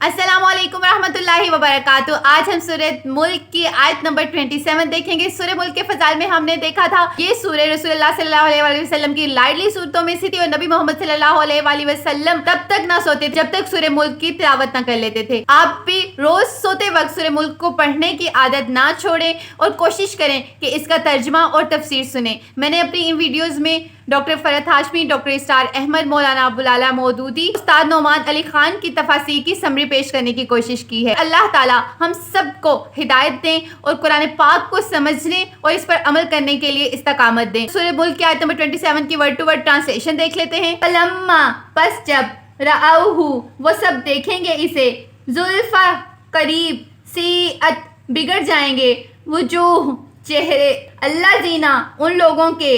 अस्सलाम वालेकुम रहमतुल्लाहि व बरकातुहू। आज हम सूरह मुल्क की आयत नंबर 27 देखेंगे। सूरह मुल्क के फजाइल में हमने देखा था ये सूरह रसूलुल्लाह सल्लल्लाहु अलैहि वसल्लम की लाडली सूरतों में से थी और नबी मोहम्मद सल्लल्लाहु अलैहि वसल्लम तब तक ना सोते जब तक सूरह मुल्क की तिलावत ना कर लेते थे। आप भी रोज सोते वक्त सूरह मुल्क को पढ़ने की आदत ना छोड़ें और कोशिश करें कि इसका तर्जुमा और तफसीर सुने। मैंने अपनी इन वीडियोज में डॉक्टर फरहत हाशमी, डॉक्टर स्टार अहमद, मौलाना अबुल आला मौदूदी, उस्ताद नौमान अली खान की तफासीर की समरी पेश करने की कोशिश की है। अल्लाह ताला हम सबको हिदायत दें और कुरान पाक को समझने और इस पर अमल करने के लिए इस्तकामत दें। सूरह मुल्क की आयत नंबर 27 की वर्ड टू वर्ड ट्रांसलेशन देख लेते हैं। फलम्मा पस जब रआउहु वो सब देखेंगे इसे, जुल्फा करीब, सीअत बिगड़ जाएंगे, वजूह चेहरे, अल्लाह जीना उन लोगों के,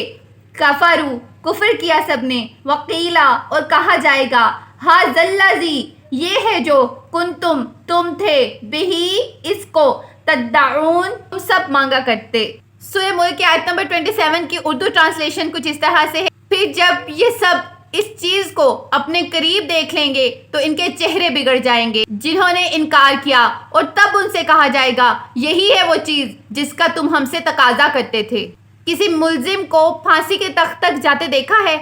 कफरू कुफर किया सबने, वकीला और कहा जाएगा, हाज़ल्लज़ी ये है जो तुम थे, बिही इसको, तद्दाऊन तुम सब मांगा करते। सूरह मुल्क की आयत नंबर 27 की उर्दू ट्रांसलेशन कुछ इस तरह से है। फिर जब ये सब इस चीज को अपने करीब देख लेंगे तो इनके चेहरे बिगड़ जाएंगे जिन्होंने इनकार किया, और तब उनसे कहा जाएगा यही है वो चीज जिसका तुम हमसे तकाजा करते थे। किसी मुल्जिम को फांसी के तख्त तक जाते देखा है?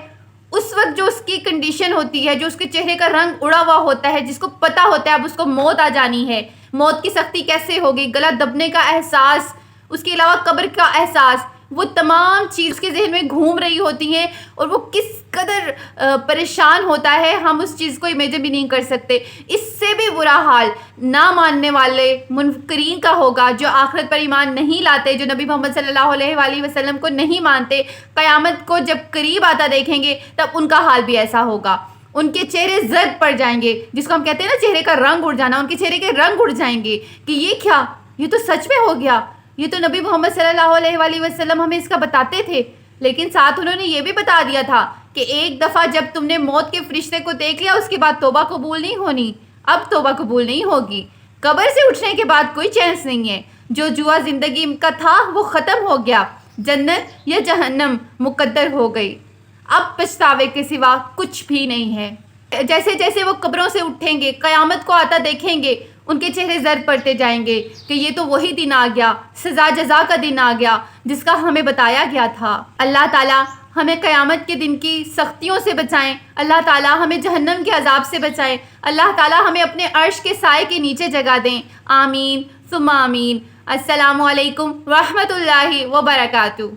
उस वक्त जो उसकी कंडीशन होती है, जो उसके चेहरे का रंग उड़ा हुआ होता है, जिसको पता होता है अब उसको मौत आ जानी है, मौत की सख्ती कैसे होगी, गला दबने का एहसास, उसके अलावा कब्र का एहसास, वो तमाम चीज़ उसके जहन में घूम रही होती हैं और वो किस कदर परेशान होता है, हम उस चीज़ को इमेजिन भी नहीं कर सकते। इससे भी बुरा हाल ना मानने वाले मुनकरीन का होगा, जो आखिरत पर ईमान नहीं लाते, जो नबी मोहम्मद सल्लल्लाहु अलैहि वसल्लम को नहीं मानते। क़यामत को जब करीब आता देखेंगे तब उनका हाल भी ऐसा होगा। उनके चेहरे जर्द पड़ जाएंगे, जिसको हम कहते हैं ना चेहरे का रंग उड़ जाना, उनके चेहरे के रंग उड़ जाएंगे कि ये क्या, ये तो सच में हो गया, ये तो नबी मोहम्मद सल्लल्लाहु अलैहि वसल्लम हमें इसका बताते थे। लेकिन साथ उन्होंने ये भी बता दिया था कि एक दफ़ा जब तुमने मौत के फरिश्ते को देख लिया उसके बाद तौबा कबूल नहीं होनी, अब तौबा कबूल नहीं होगी। कब्र से उठने के बाद कोई चांस नहीं है, जो जुआ ज़िंदगी का था वो ख़त्म हो गया, जन्नत या जहन्नम मुकद्दर हो गई, अब पछतावे के सिवा कुछ भी नहीं है। जैसे जैसे वो कब्रों से उठेंगे, क़यामत को आता देखेंगे, उनके चेहरे जर्द पड़ते जाएंगे कि ये तो वही दिन आ गया, सज़ा जज़ा का दिन आ गया जिसका हमें बताया गया था। अल्लाह ताला हमें क़यामत के दिन की सख्तियों से बचाएं, अल्लाह ताला हमें जहन्नम के अजाब से बचाएं, अल्लाह ताला हमें अपने अर्श के साए के नीचे जगह दें। आमीन सुम्मा आमीन। अस्सलामु अलैकुम रहमतुल्लाहि व बरकातुहू।